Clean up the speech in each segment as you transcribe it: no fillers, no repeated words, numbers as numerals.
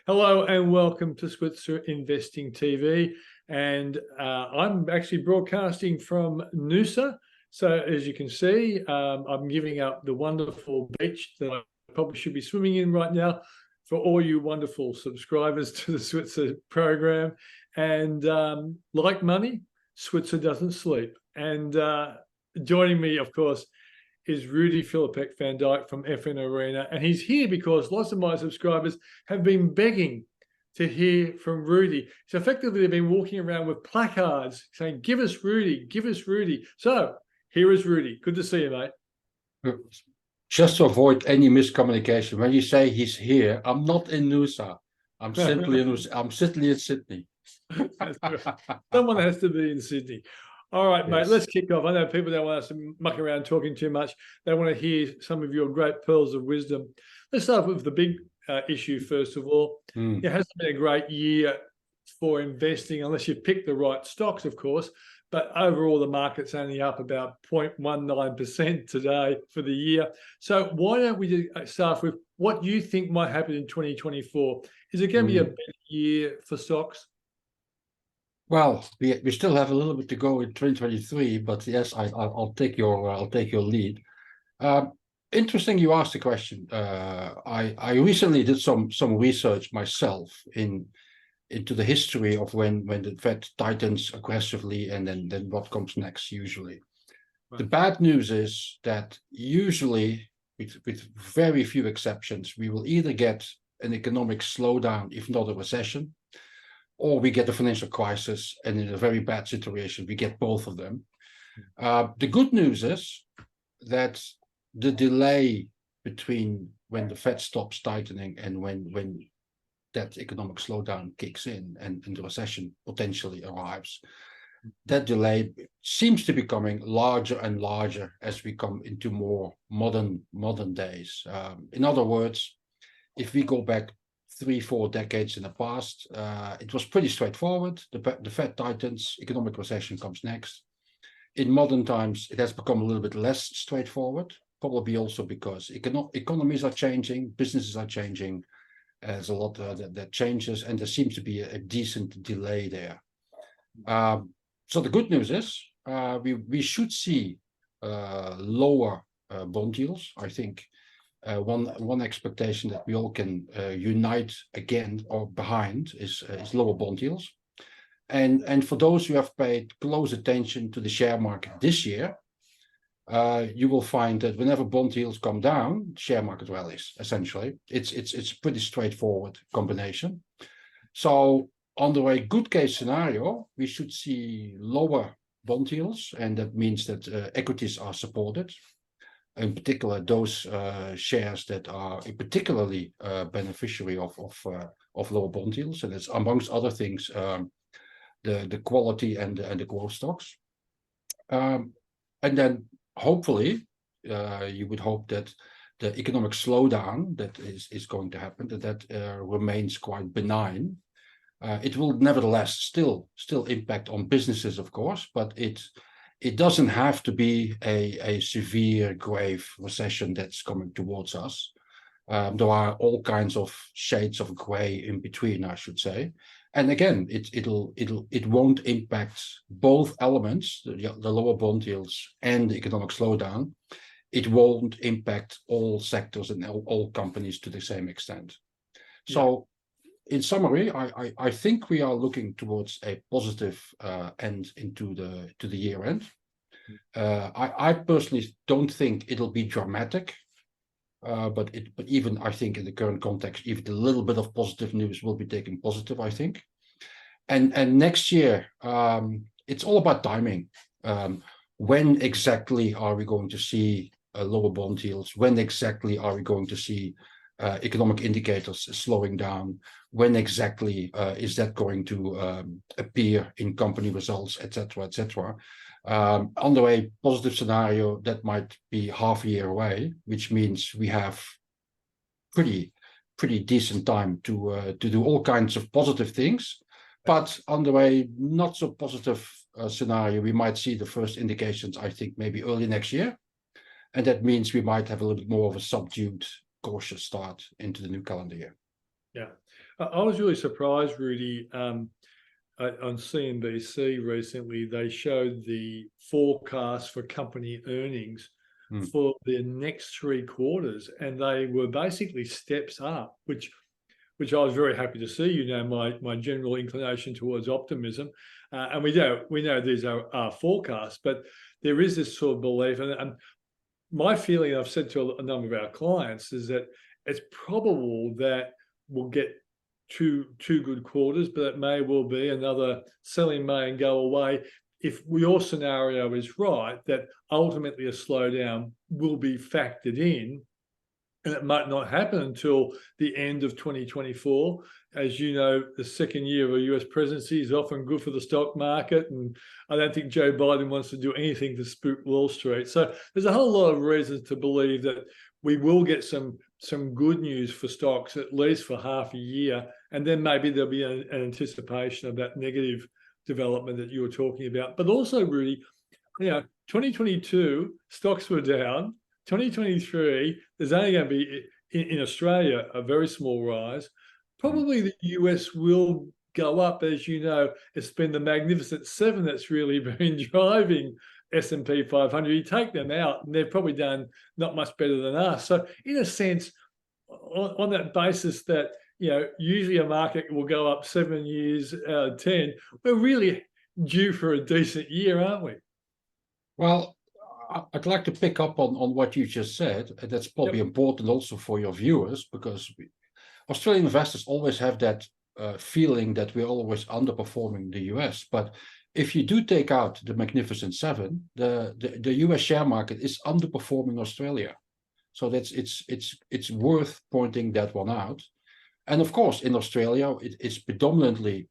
Hello and welcome to Switzer Investing TV. And I'm actually broadcasting from Noosa. So as you can see, I'm giving up the wonderful beach that I probably should be swimming in right now for all you wonderful subscribers to the Switzer program. And like money, Switzer doesn't sleep. And joining me, of course, is Rudi Filapek-Vandyck from FN Arena. And he's here because lots of my subscribers have been begging to hear from Rudi. So effectively, they've been walking around with placards saying, give us Rudi, give us Rudi. So here is Rudi. Good to see you, mate. Just to avoid any miscommunication, when you say he's here, I'm not in Noosa. I'm simply I'm simply in Sydney. Someone has to be in Sydney. All right, mate, Yes. let's kick off. I know people don't want us to muck around talking too much. They want to hear some of your great pearls of wisdom. Let's start with the big issue, first of all. It hasn't been a great year for investing unless you pick the right stocks, of course. But overall, the market's only up about 0.19% today for the year. So why don't we start with what you think might happen in 2024? Is it going to be a better year for stocks? Well, we still have a little bit to go in 2023, but yes, I'll take your lead. Interesting, you asked the question. I recently did some research myself into the history of when the Fed tightens aggressively and then what comes next usually. Right. The bad news is that usually, with very few exceptions, we will either get an economic slowdown, if not a recession, or we get a financial crisis, and in a very bad situation, we get both of them. The good news is that the delay between when the Fed stops tightening and when that economic slowdown kicks in and the recession potentially arrives, that delay seems to be becoming larger and larger as we come into more modern days. In other words, if we go back 3-4 decades in the past, it was pretty straightforward. The Fed tightens, economic recession comes next. In modern times, it has become a little bit less straightforward, probably also because economies are changing, businesses are changing. There's a lot that changes, and there seems to be a decent delay there. So the good news is we should see lower bond yields. I think one expectation that we all can unite again or behind is lower bond yields. And for those who have paid close attention to the share market this year, you will find that whenever bond yields come down, share market rallies. Essentially, it's a pretty straightforward combination. So under a good case scenario, we should see lower bond yields, and that means that equities are supported. In particular, those shares that are particularly beneficiary of lower bond yields, and it's amongst other things the quality and the growth stocks. And then hopefully, you would hope that the economic slowdown that is going to happen, that remains quite benign. It will nevertheless still impact on businesses, of course, but it doesn't have to be a severe, grave recession that's coming towards us. There are all kinds of shades of gray in between, I should say. And again, it won't impact both elements, the lower bond yields and the economic slowdown. It won't impact all sectors and all companies to the same extent. So, in summary, I think we are looking towards a positive end into the year end. I personally don't think it'll be dramatic, but even I think in the current context, even a little bit of positive news will be taken positive, I think. And next year, it's all about timing. When exactly are we going to see lower bond yields? When exactly are we going to see economic indicators slowing down? When exactly is that going to appear in company results, etc., etc.? Under a positive scenario, that might be half a year away, which means we have pretty decent time to do all kinds of positive things. But under a not so positive scenario, we might see the first indications, I think, maybe early next year. And that means we might have a little bit more of a subdued, cautious start into the new calendar year. Yeah. I was really surprised, Rudy. On CNBC recently, they showed the forecast for company earnings for the next 3 quarters, and they were basically steps up, which I was very happy to see. You know, my general inclination towards optimism, and we know these are forecasts, but there is this sort of belief, and my feeling, I've said to a number of our clients, is that it's probable that we'll get two good quarters, but it may well be another selling May and go away. If your scenario is right, that ultimately a slowdown will be factored in, and it might not happen until the end of 2024. As you know, the second year of a US presidency is often good for the stock market, and I don't think Joe Biden wants to do anything to spook Wall Street. So there's a whole lot of reasons to believe that we will get some good news for stocks, at least for half a year, and then maybe there'll be an anticipation of that negative development that you were talking about. But also, Rudy, 2022 stocks were down. 2023, there's only going to be, in Australia, a very small rise. Probably the US will go up. As you know, it's been the Magnificent Seven that's really been driving S&P 500. You take them out, and they've probably done not much better than us. So in a sense, on that basis that, usually a market will go up 7 years out of 10, we're really due for a decent year, aren't we? Well, I'd like to pick up on what you just said. And that's probably important also for your viewers, because Australian investors always have that feeling that we're always underperforming the US. But if you do take out the Magnificent Seven, the US share market is underperforming Australia. So it's worth pointing that one out. And of course, in Australia, it's predominantly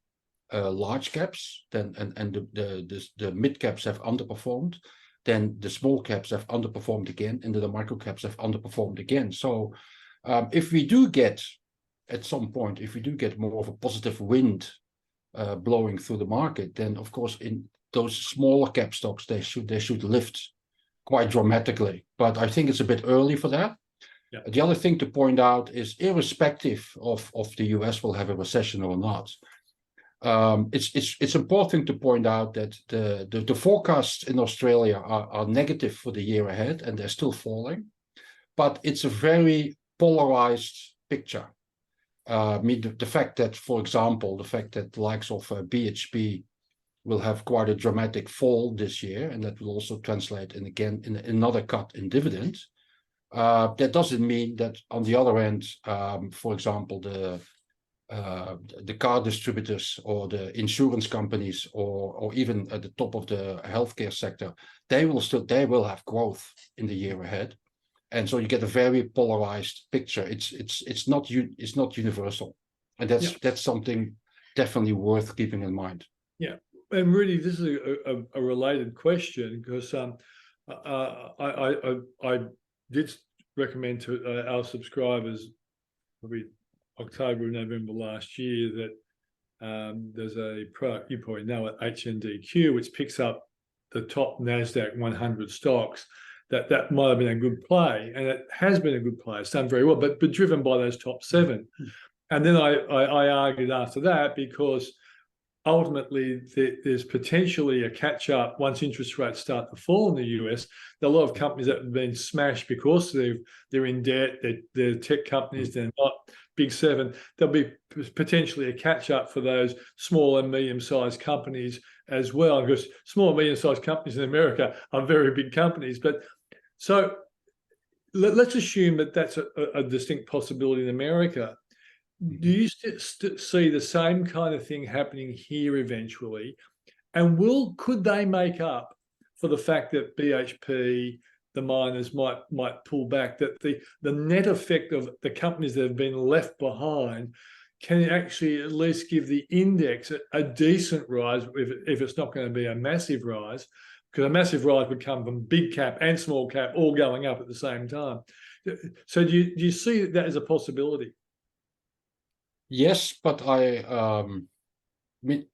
large caps, and the mid caps have underperformed. Then the small caps have underperformed again, and then the micro caps have underperformed again. So if we do get, at some point, if we do get more of a positive wind blowing through the market, then of course in those smaller cap stocks, they should lift quite dramatically. But I think it's a bit early for that. Yeah. The other thing to point out is, irrespective of the US will have a recession or not, it's important to point out that the forecasts in Australia are negative for the year ahead, and they're still falling, but it's a very polarized picture. The fact that, for example, the likes of BHP will have quite a dramatic fall this year, and that will also translate in another cut in dividends. That doesn't mean that on the other end, for example, the car distributors or the insurance companies or even at the top of the healthcare sector, they will have growth in the year ahead, and so you get a very polarized picture. It's not universal, and that's something definitely worth keeping in mind. Yeah, and really, this is a related question, because I did recommend to our subscribers probably October or November last year that there's a product, you probably know it, HNDQ, which picks up the top NASDAQ 100 stocks. That might have been a good play, and it has been a good play. It's done very well, but driven by those top 7. And then I argued after that, because ultimately there's potentially a catch up once interest rates start to fall in the US. There are a lot of companies that have been smashed because they're in debt. They're tech companies. They're not big 7. There'll be potentially a catch up for those small and medium-sized companies as well, because small and medium-sized companies in America are very big companies. But so let's assume that that's a distinct possibility in America. Do you see the same kind of thing happening here eventually? And could they make up for the fact that BHP, the miners, might pull back, that the net effect of the companies that have been left behind can actually at least give the index a decent rise, if it's not going to be a massive rise, because a massive rise would come from big cap and small cap all going up at the same time. So do you see that as a possibility? Yes, but I mean,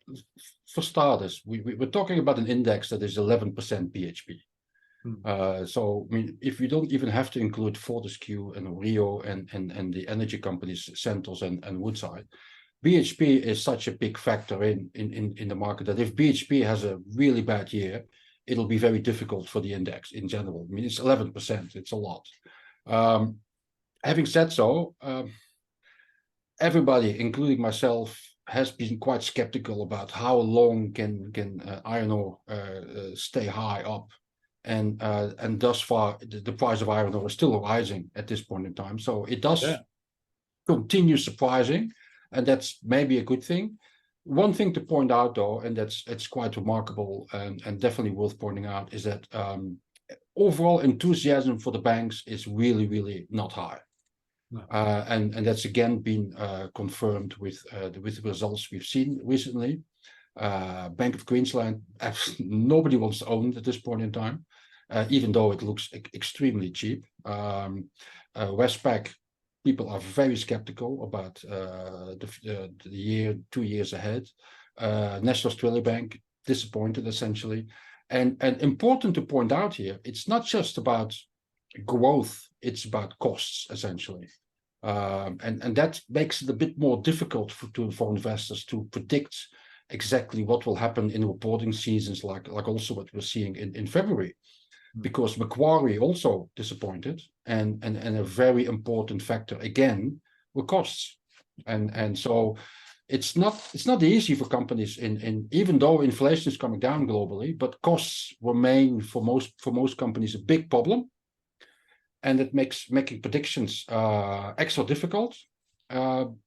for starters, we're talking about an index that is 11% BHP. So I mean, if we don't even have to include Fortescue and Rio and the energy companies, Santos and Woodside, BHP is such a big factor in the market that if BHP has a really bad year, it'll be very difficult for the index in general. I mean, it's 11%, it's a lot. Having said so, everybody, including myself, has been quite skeptical about how long can iron ore stay high up, and thus far the price of iron ore is still rising at this point in time. So it does continue surprising, and that's maybe a good thing. One thing to point out, though, and it's quite remarkable and definitely worth pointing out, is that overall enthusiasm for the banks is really not high. No. And that's again been confirmed with the results we've seen recently. Bank of Queensland, nobody wants to own it at this point in time, even though it looks extremely cheap. Westpac, people are very skeptical about the year, 2 years ahead. National Australia Bank, disappointed essentially. And important to point out here, it's not just about growth, it's about costs essentially. And that makes it a bit more difficult for investors to predict exactly what will happen in reporting seasons, like also what we're seeing in February. Because Macquarie also disappointed, and a very important factor again were costs, and so it's not easy for companies in even though inflation is coming down globally, but costs remain for most companies a big problem, and it makes making predictions extra difficult, and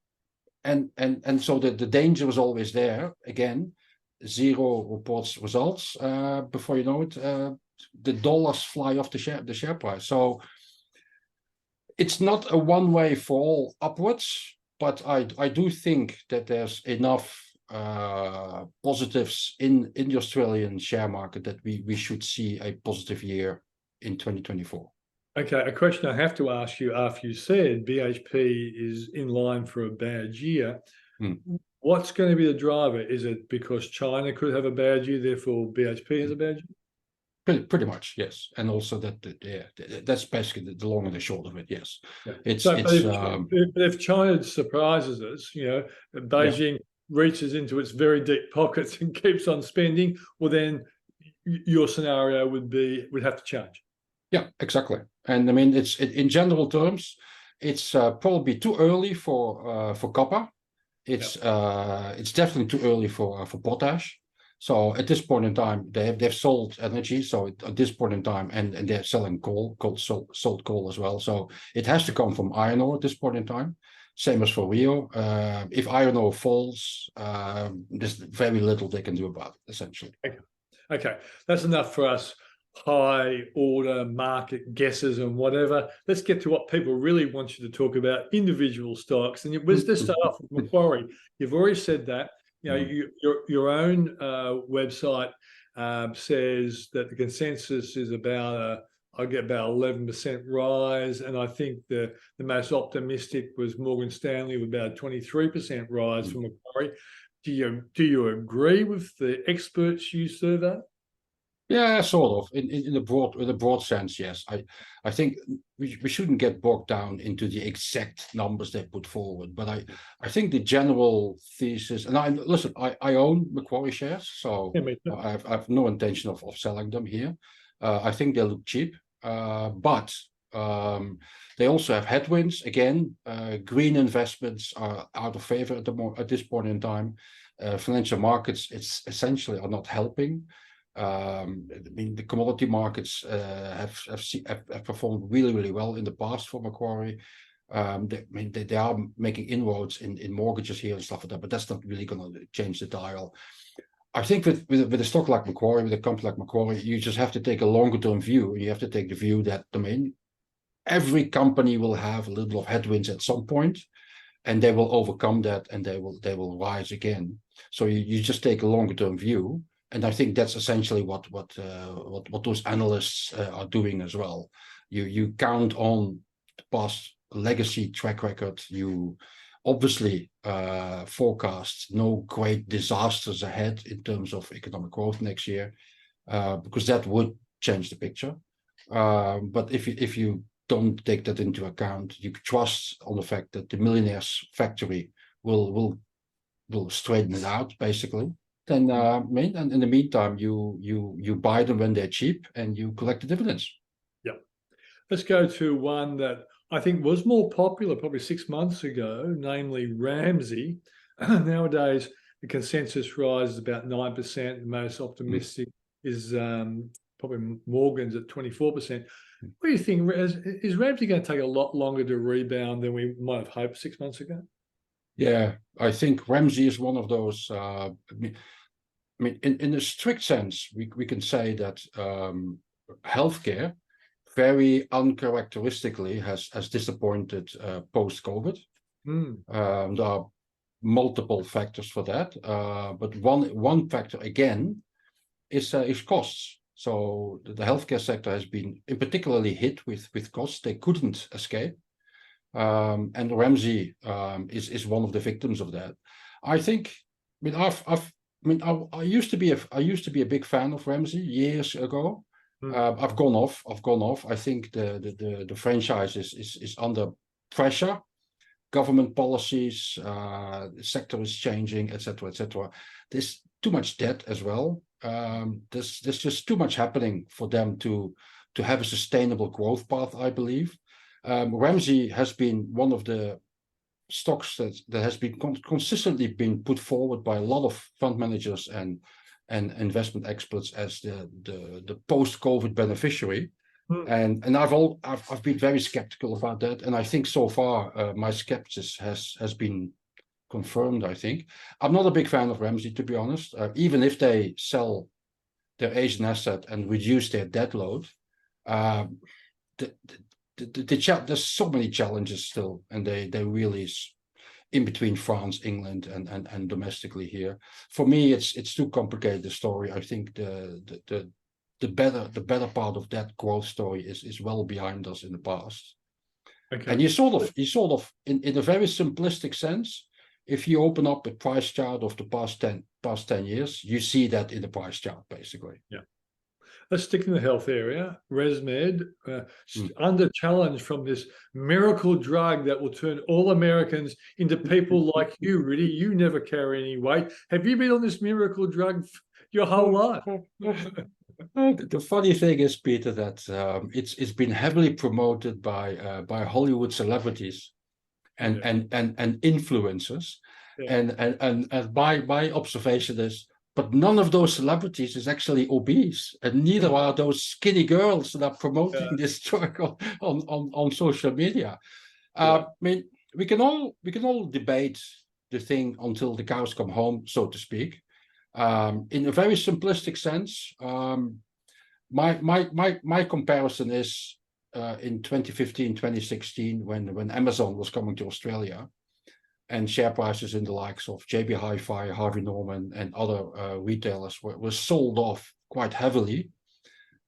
so the danger is always there. Again, zero reports results before you know it. The dollars fly off the share price. So it's not a one-way fall upwards, but I do think that there's enough positives in the Australian share market that we should see a positive year in 2024. Okay, a question I have to ask you after you said BHP is in line for a bad year. What's going to be the driver? Is it because China could have a bad year, therefore BHP has a bad year? Pretty much, yes, and also that's basically the long and the short of it. Yes, yeah. If China surprises us, Beijing reaches into its very deep pockets and keeps on spending, well, then your scenario would have to change. Yeah, exactly. And I mean, in general terms, it's probably too early for copper. It's definitely too early for potash. So at this point in time, they've sold energy. So at this point in time, and they're selling sold coal as well. So it has to come from iron ore at this point in time. Same as for Rio. If iron ore falls, there's very little they can do about it, essentially. Okay, that's enough for us high order market guesses and whatever. Let's get to what people really want you to talk about, individual stocks. And let's just start off with Macquarie. You've already said that. Your own website says that the consensus is about I get about 11% rise, and I think the most optimistic was Morgan Stanley with about a 23% rise for Macquarie. Do you agree with the experts you survey? Yeah, sort of. In a broad sense, yes. I think we shouldn't get bogged down into the exact numbers they put forward, but I think the general thesis, and I own Macquarie shares, so I've no intention of selling them here. I think they look cheap, but they also have headwinds. Again, green investments are out of favor at this point in time. Financial markets, it's essentially are not helping. I mean, the commodity markets have performed really well in the past for Macquarie. They are making inroads in mortgages here and stuff like that, but that's not really going to change the dial. I think with a stock like Macquarie, with a company like Macquarie, you just have to take a longer term view. You have to take the view that every company will have a little bit of headwinds at some point, and they will overcome that, and they will rise again. So you just take a longer term view. And I think that's essentially what those analysts are doing as well. You count on the past legacy track record. You obviously forecast no great disasters ahead in terms of economic growth next year, because that would change the picture. But if you don't take that into account, you trust on the fact that the millionaires factory will will straighten it out basically. Then I mean, and in the meantime, you buy them when they're cheap and you collect the dividends. Yeah. Let's go to one that I think was more popular probably 6 months ago, namely Ramsay. Nowadays, the consensus rise is about 9%. The most optimistic is probably Morgan's at 24%. What do you think? Is Ramsay going to take a lot longer to rebound than we might have hoped 6 months ago? Yeah, I think Ramsay is one of those. I mean, in a strict sense, we can say that healthcare very uncharacteristically has disappointed post-COVID. There are multiple factors for that, but one factor again is costs. So the healthcare sector has been particularly hit with costs. They couldn't escape, and Ramsay is one of the victims of that. I think. I used to be a big fan of Ramsay years ago. I've gone off. I think the franchise is under pressure. Government policies, the sector is changing, etc., etc. There's too much debt as well. There's just too much happening for them to have a sustainable growth path, I believe. Ramsay has been one of the stocks that has been consistently been put forward by a lot of fund managers and investment experts as the post-COVID beneficiary. And I've been very skeptical about that, and I think so far my skepticism has been confirmed. I think I'm not a big fan of Ramsay, to be honest. Even if they sell their Asian asset and reduce their debt load, there's so many challenges still, and they really in between France, England, and domestically here. For me, it's too complicated, the story. I think the better part of that growth story is well behind us in the past. Okay. And you sort of in a very simplistic sense, if you open up a price chart of the past 10 years, you see that in the price chart basically. Yeah. Let's stick in the health area. ResMed under challenge from this miracle drug that will turn all Americans into people like you, Rudi. You never carry any weight. Have you been on this miracle drug your whole life? The funny thing is, Peter, that it's been heavily promoted by Hollywood celebrities and influencers, and my observation is, but none of those celebrities is actually obese, and neither are those skinny girls that are promoting this drug on social media. I mean, we can all debate the thing until the cows come home, so to speak. In a very simplistic sense, my comparison is in 2015, 2016, when Amazon was coming to Australia, and share prices in the likes of JB Hi-Fi, Harvey Norman, and other retailers were sold off quite heavily.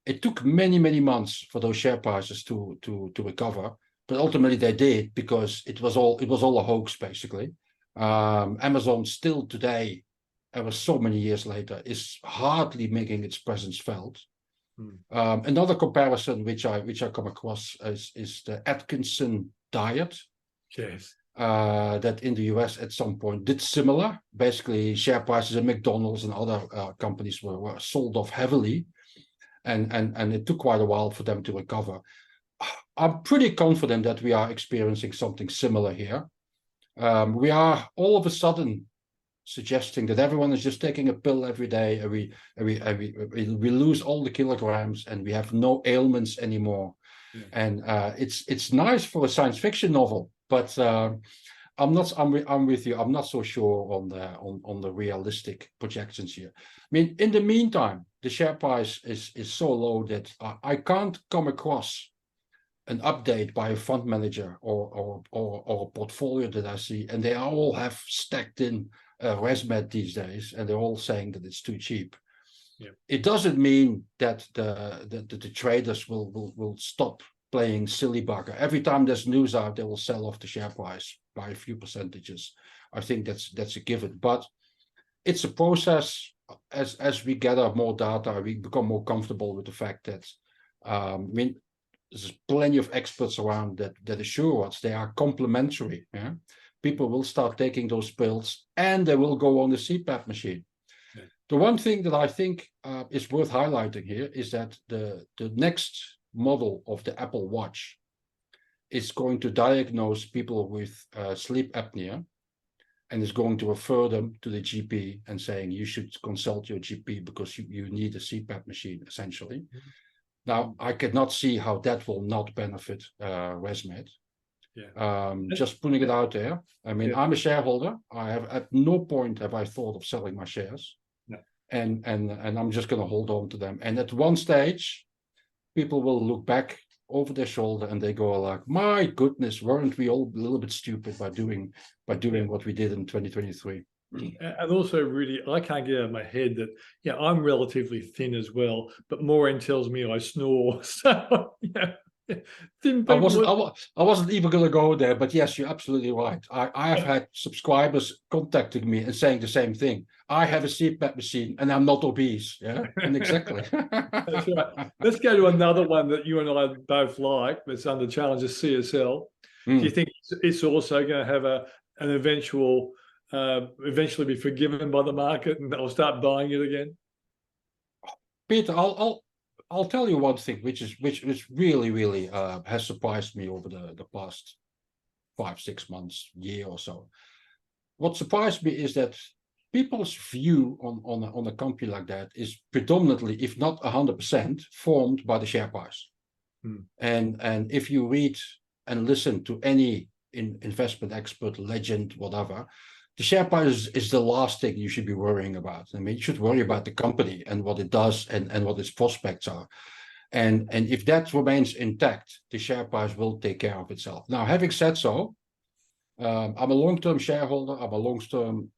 It took many months for those share prices to recover, but ultimately they did, because it was all a hoax basically. Amazon still today, ever so many years later, is hardly making its presence felt. Another comparison which I come across is the Atkinson diet. Yes. That in the US at some point did similar. Basically, share prices at McDonald's and other companies were sold off heavily, and it took quite a while for them to recover. I'm pretty confident that we are experiencing something similar here. We are all of a sudden suggesting that everyone is just taking a pill every day, and we lose all the kilograms, and we have no ailments anymore. And it's nice for a science fiction novel, but I'm with you. I'm not so sure on the realistic projections here. I mean, in the meantime, the share price is so low that I can't come across an update by a fund manager or a portfolio that I see, and they all have stacked in ResMed these days, and they're all saying that it's too cheap. It doesn't mean that the traders will stop playing silly bugger. Every time there's news out, they will sell off the share price by a few percentages. I think that's a given, but it's a process. As we gather more data, we become more comfortable with the fact that I mean, there's plenty of experts around that assure us they are complementary. people will start taking those pills and they will go on the CPAP machine. Yeah. The one thing that I think is worth highlighting here is that the next model of the Apple Watch is going to diagnose people with sleep apnea and is going to refer them to the GP and saying you should consult your GP because you need a CPAP machine, essentially. Mm-hmm. Now, I cannot see how that will not benefit ResMed. Yeah. Just putting it out there. I mean, I'm a shareholder. I have at no point have I thought of selling my shares. No. And I'm just going to hold on to them. And at one stage, people will look back over their shoulder and they go like, my goodness, weren't we all a little bit stupid by doing what we did in 2023? And also, Rudi, I can't get out of my head that, I'm relatively thin as well, but Maureen tells me I snore. So, I wasn't even going to go there, but yes, you're absolutely right. I have had subscribers contacting me and saying the same thing. I have a CPAP machine and I'm not obese. Yeah, and exactly. That's right. Let's go to another one that you and I both like. That's under challenge, is CSL. Do you think it's also going to have an eventually be forgiven by the market and they'll start buying it again? Peter, I'll tell you one thing, which really has surprised me over the past 5-6 months, year or so. What surprised me is that people's view on a company like that is predominantly, if not 100%, formed by the share price. And if you read and listen to any investment expert, legend, whatever, the share price is the last thing you should be worrying about. I mean, you should worry about the company and what it does and what its prospects are. And if that remains intact, the share price will take care of itself. Now, having said so, I'm a long-term shareholder. I'm a long-term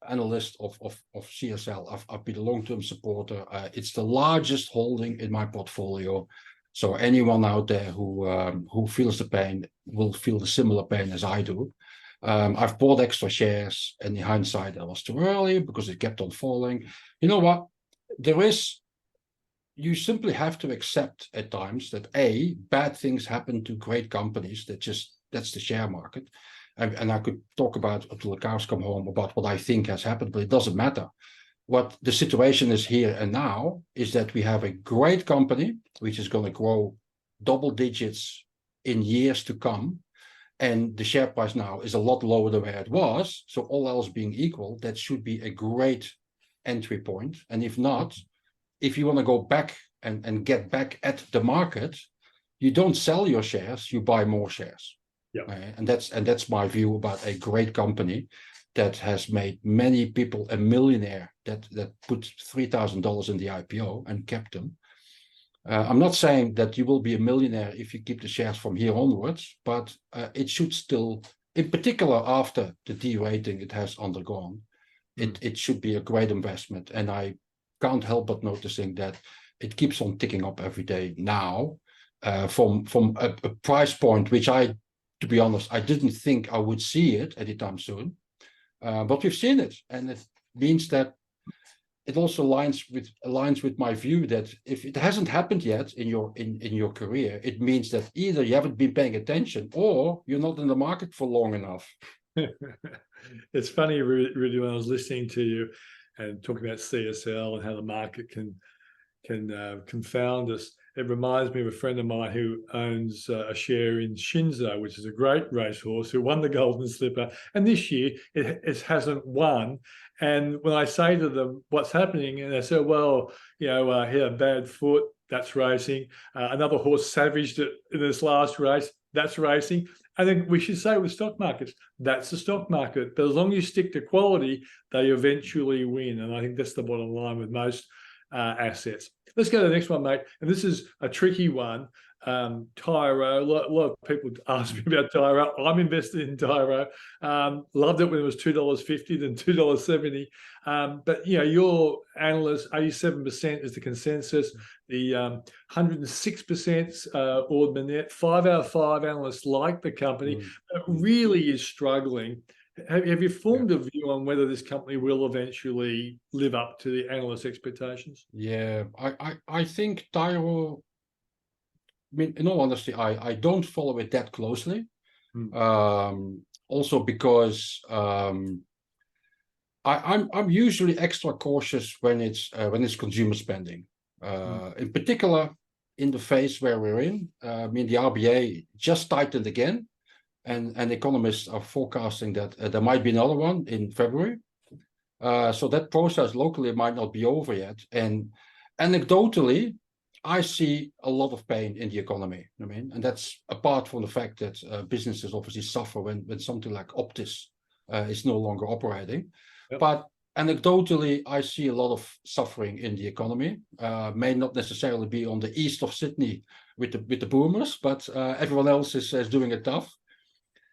analyst of CSL. I've been a long-term supporter. It's the largest holding in my portfolio. So anyone out there who feels the pain will feel the similar pain as I do. I've bought extra shares, and in hindsight, that was too early because it kept on falling. You know what? You simply have to accept at times that bad things happen to great companies. That's the share market. And I could talk about until the cows come home about what I think has happened, but it doesn't matter. What the situation is here and now is that we have a great company which is going to grow double digits in years to come. And the share price now is a lot lower than where it was. So all else being equal, that should be a great entry point. And if not, if you want to go back and get back at the market, you don't sell your shares, you buy more shares. Yeah. And that's my view about a great company that has made many people a millionaire, that put $3,000 in the IPO and kept them. I'm not saying that you will be a millionaire if you keep the shares from here onwards, but it should still, in particular after the de-rating it has undergone, it should be a great investment. And I can't help but noticing that it keeps on ticking up every day now from a price point, which to be honest, I didn't think I would see it anytime soon. But we've seen it, and it means that it also aligns with my view that if it hasn't happened yet in your career, it means that either you haven't been paying attention or you're not in the market for long enough. It's funny, Rudi, when I was listening to you and talking about CSL and how the market can confound us. It reminds me of a friend of mine who owns a share in Shinzo, which is a great racehorse, who won the Golden Slipper. And this year it hasn't won. And when I say to them, what's happening? And they say, well, he had a bad foot, that's racing. Another horse savaged it in this last race, that's racing. I think we should say with stock markets, that's the stock market. But as long as you stick to quality, they eventually win. And I think that's the bottom line with most assets. Let's go to the next one, mate. And this is a tricky one. Tyro. A lot of people ask me about Tyro. I'm invested in Tyro. Loved it when it was $2.50, then $2.70. But your analyst, 87% is the consensus. The 106% Ord Minnett. 5 out of 5 analysts like the company. It really is struggling. Have you formed a view on whether this company will eventually live up to the analyst expectations? Yeah, I think Tyro, I mean, in all honesty, I don't follow it that closely. Also because I'm usually extra cautious when it's consumer spending. In particular, in the phase where we're in, I mean, the RBA just tightened again, and economists are forecasting that there might be another one in February. So that process locally might not be over yet. And anecdotally, I see a lot of pain in the economy. I mean, and that's apart from the fact that businesses obviously suffer when something like Optis is no longer operating. Yep. But anecdotally, I see a lot of suffering in the economy. May not necessarily be on the east of Sydney with the boomers, but everyone else is doing it tough.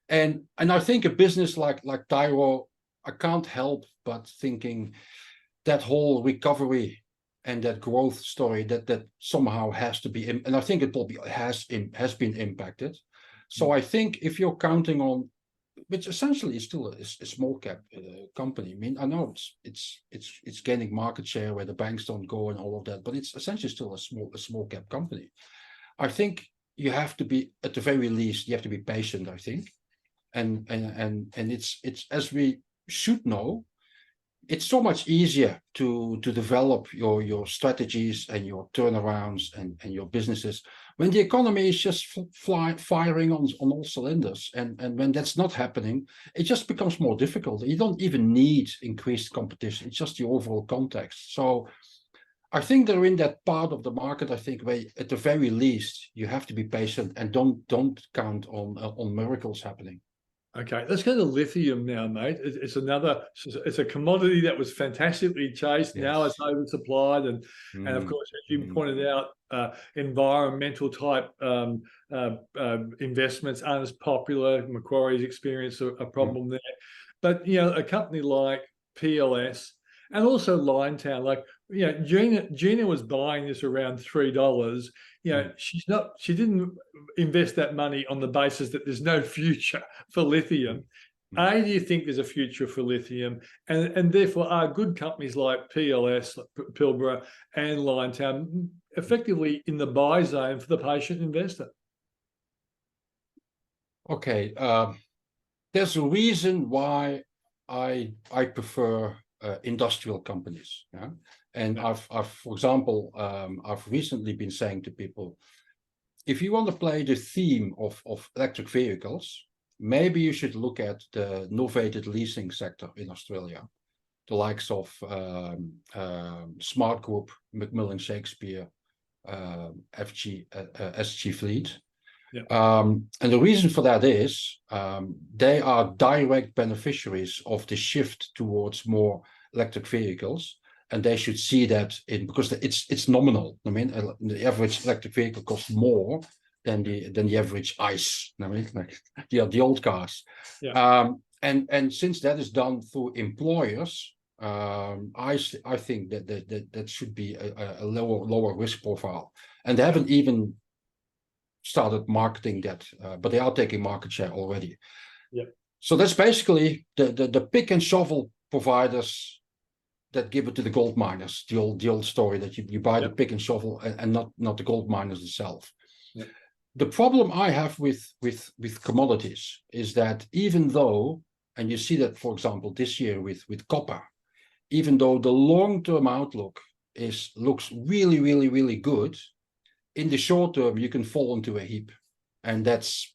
And I think a business like Tyro, I can't help but thinking that whole recovery and that growth story that somehow has to be, and I think it probably has been impacted. So I think if you're counting on, which essentially is still a small cap company. I mean, I know it's gaining market share where the banks don't go and all of that, but it's essentially still a small cap company. I think you have to be, at the very least, you have to be patient, I think. And it's as we should know, it's so much easier to develop your strategies and your turnarounds and your businesses when the economy is just firing on all cylinders. And when that's not happening, it just becomes more difficult. You don't even need increased competition. It's just the overall context. So I think they're in that part of the market, I think, where at the very least you have to be patient and don't count on miracles happening. Okay, let's go to lithium now, mate. It's a commodity that was fantastically chased. Yes. Now it's oversupplied, and of course, as you pointed out, environmental type investments aren't as popular. Macquarie's experienced a problem there, but you know, a company like PLS and also Liontown, like, you know, Gina was buying this around $3. You know, she didn't invest that money on the basis that there's no future for lithium. A, do you think there's a future for lithium? And therefore are good companies like PLS, Pilbara and Liontown effectively in the buy zone for the patient investor? Okay, there's a reason why I prefer industrial companies. Yeah? And I've for example, I've recently been saying to people, if you want to play the theme of electric vehicles, maybe you should look at the novated leasing sector in Australia, the likes of Smart Group, Macmillan Shakespeare, SG Fleet. Yeah. And the reason for that is they are direct beneficiaries of the shift towards more electric vehicles, and they should see that because it's nominal. I mean, the average electric vehicle costs more than the average ICE. I mean, like the old cars. Yeah. And since that is done through employers, I think that should be a lower risk profile, and they haven't even started marketing that, but they are taking market share already. Yeah. So that's basically the pick and shovel providers that give it to the gold miners. The old story that you buy the pick and shovel and not the gold miners themselves. Yeah. The problem I have with commodities is that even though, and you see that for example this year with copper, even though the long-term outlook looks really good, in the short term, you can fall into a heap. And that's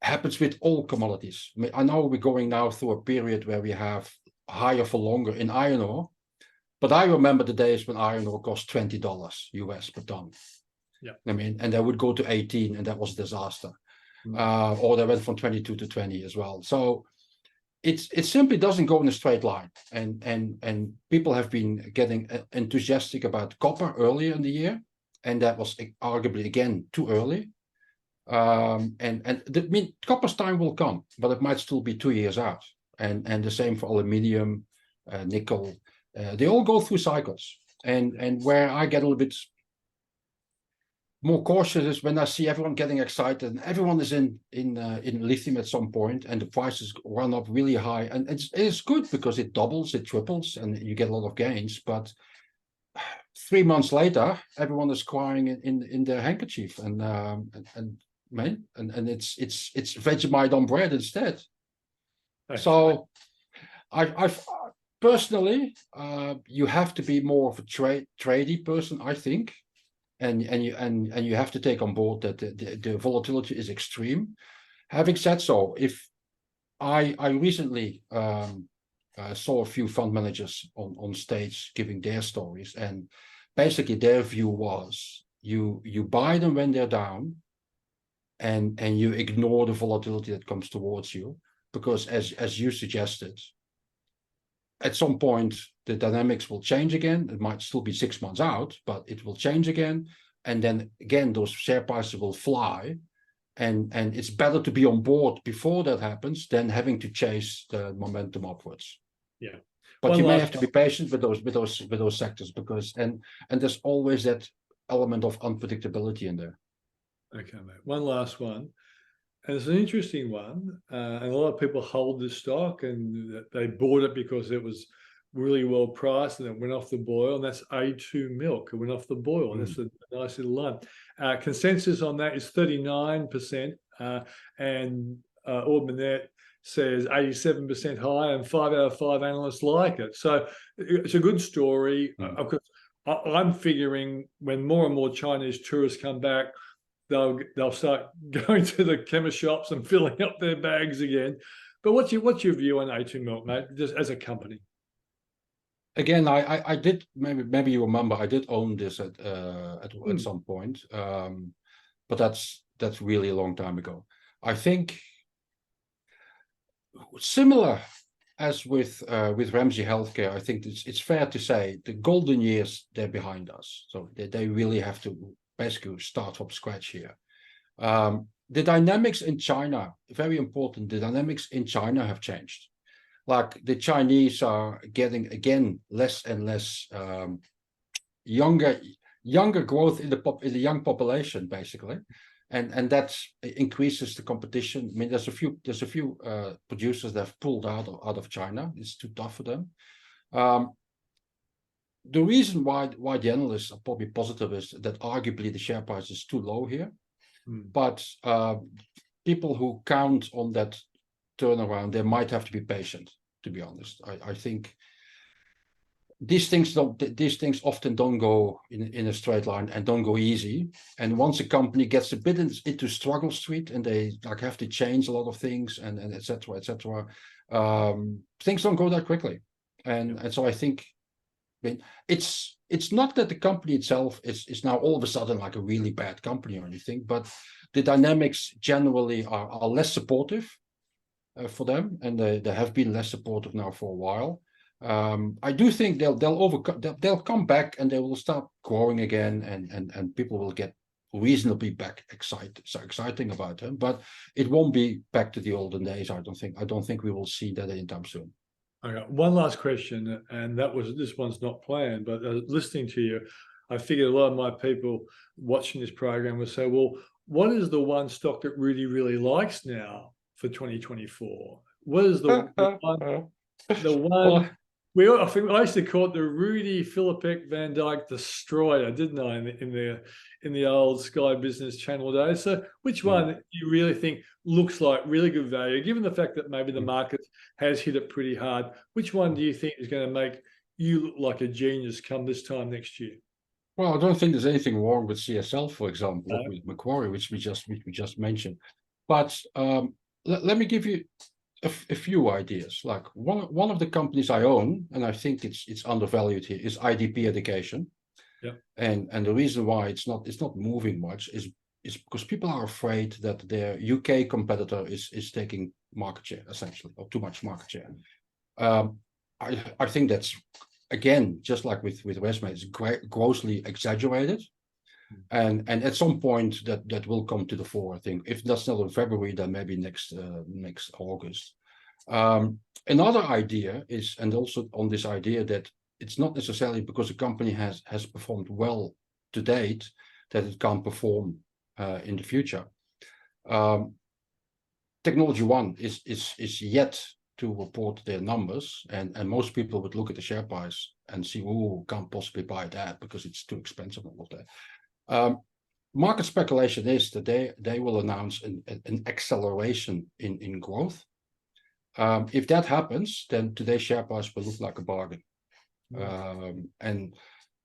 happens with all commodities. I mean, I know we're going now through a period where we have higher for longer in iron ore, but I remember the days when iron ore cost $20 US per ton. Yeah. I mean, and they would go to 18 and that was a disaster. Or they went from 22 to 20 as well. So it simply doesn't go in a straight line. And people have been getting enthusiastic about copper earlier in the year. And that was arguably, again, too early. Copper's time will come, but it might still be 2 years out. And the same for aluminium, nickel. They all go through cycles. And where I get a little bit more cautious is when I see everyone getting excited. And everyone is in lithium at some point, and the prices run up really high. And it's good because it doubles, it triples, and you get a lot of gains. But 3 months later, everyone is crying in their handkerchief, and man, and it's Vegemite on bread instead. Okay. So I've personally, you have to be more of a tradey person, I think, and you have to take on board that the volatility is extreme. Having said so, if I recently saw a few fund managers on stage giving their stories, and basically their view was you buy them when they're down, and you ignore the volatility that comes towards you, because as you suggested, at some point the dynamics will change again. It might still be 6 months out, but it will change again, and then again those share prices will fly. And it's better to be on board before that happens than having to chase the momentum upwards. Yeah. But you may have to be patient with those sectors, because and there's always that element of unpredictability in there. Okay, mate. One last one. And it's an interesting one. And a lot of people hold this stock and they bought it because it was really well priced and it went off the boil. And that's A2 Milk. It went off the boil. And that's a nice little line. Consensus on that is 39%. And Ord Minnett says 87% high, and 5 out of 5 analysts like it. So it's a good story. I'm figuring when more and more Chinese tourists come back, they'll start going to the chemist shops and filling up their bags again. But what's your view on A2 Milk, mate, just as a company? Again, I did, maybe you remember, I did own this at some point, but that's really a long time ago. I think similar as with Ramsay Healthcare, I think it's fair to say the golden years, they're behind us. So they really have to basically start from scratch here. The dynamics in China, very important, the dynamics in China have changed. Like the Chinese are getting, again, less and less younger growth in the young population, basically. And that increases the competition. I mean, there's a few producers that have pulled out of China. It's too tough for them. The reason why the analysts are probably positive is that arguably the share price is too low here. But people who count on that turnaround, they might have to be patient, to be honest. I think these things often don't go in a straight line and don't go easy. And once a company gets a bit into struggle street and they like have to change a lot of things and et cetera, things don't go that quickly. And so I think, I mean, it's not that the company itself is now all of a sudden like a really bad company or anything, but the dynamics generally are less supportive for them, and they have been less supportive now for a while. I do think they'll come back and they will start growing again, and people will get reasonably back exciting about them, but it won't be back to the olden days. I don't think we will see that anytime soon. Okay, one last question, and this one's not planned, but listening to you, I figured a lot of my people watching this program will say, well, what is the one stock that Rudi really likes now for 2024? What is the one? I think I used to call it the Rudi Filapek-Vandyck destroyer, didn't I, in the old Sky Business Channel days? So which one do you really think looks like really good value, given the fact that maybe the market has hit it pretty hard? Which one do you think is going to make you look like a genius come this time next year? Well, I don't think there's anything wrong with CSL, for example, with Macquarie, which we just mentioned. But let me give you a few ideas. Like one of the companies I own, and I think it's undervalued here, is IDP Education. Yeah. And the reason why it's not moving much is because people are afraid that their UK competitor is taking market share, essentially, or too much market share. I think that's, again, just like with Resme, it's grossly exaggerated. And at some point that will come to the fore, I think. If that's not in February, then maybe next August. Another idea is, and also on this idea that it's not necessarily because a company has performed well to date that it can't perform in the future. Technology One is yet to report their numbers, and most people would look at the share price and see, oh, can't possibly buy that because it's too expensive and all of that. market speculation is that they will announce an acceleration in growth. If that happens, then today's share price will look like a bargain.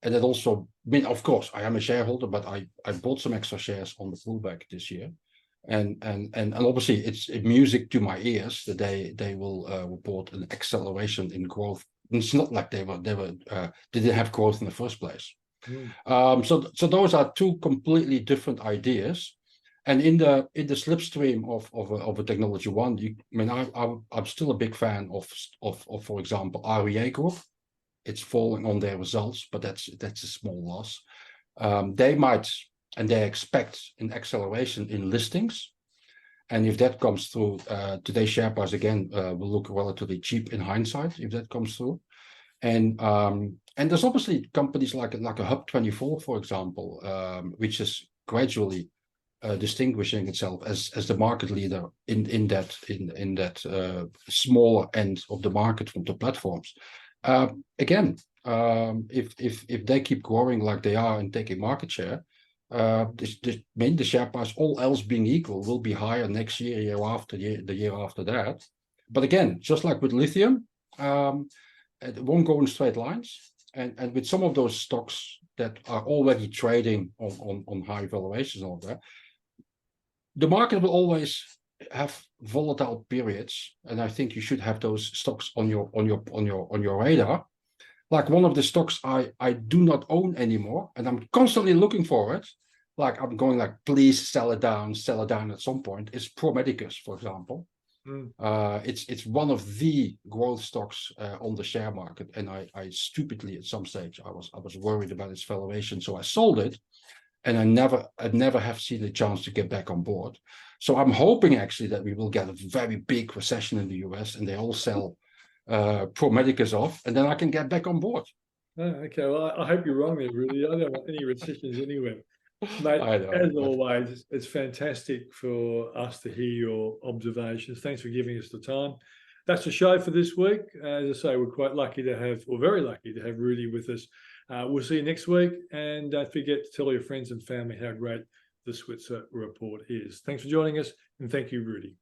And that also, I mean, of course, I am a shareholder, but I bought some extra shares on the pullback this year. And obviously it's music to my ears that they will report an acceleration in growth. It's not like they didn't have growth in the first place. So those are two completely different ideas. And in the slipstream of a technology one, I'm still a big fan of for example REA Group. It's falling on their results, but that's a small loss. They might, and they expect an acceleration in listings. And if that comes through, today's share price again will look relatively cheap in hindsight if that comes through. And there's obviously companies like a Hub24, for example, which is gradually distinguishing itself as the market leader in that smaller end of the market from the platforms. Again, if they keep growing like they are and taking market share, the share price, all else being equal, will be higher next year, the year after that. But again, just like with lithium, it won't go in straight lines. And with some of those stocks that are already trading on high valuations and all that, the market will always have volatile periods, and I think you should have those stocks on your radar. Like one of the stocks I do not own anymore, and I'm constantly looking for it. Like I'm going like, please sell it down at some point. It's Pro Medicus, for example. It's one of the growth stocks on the share market, and I stupidly at some stage I was worried about its valuation, so I sold it, and I never have seen a chance to get back on board. So I'm hoping actually that we will get a very big recession in the US, and they all sell Pro Medicus off, and then I can get back on board. Oh, okay, well, I hope you're wrong there, Rudy. I don't want any recessions anywhere. Mate, as always, it's fantastic for us to hear your observations. Thanks for giving us the time. That's the show for this week. As I say, we're quite lucky to have, or very lucky to have Rudy with us. We'll see you next week. And don't forget to tell your friends and family how great the Switzer Report is. Thanks for joining us, and thank you, Rudy.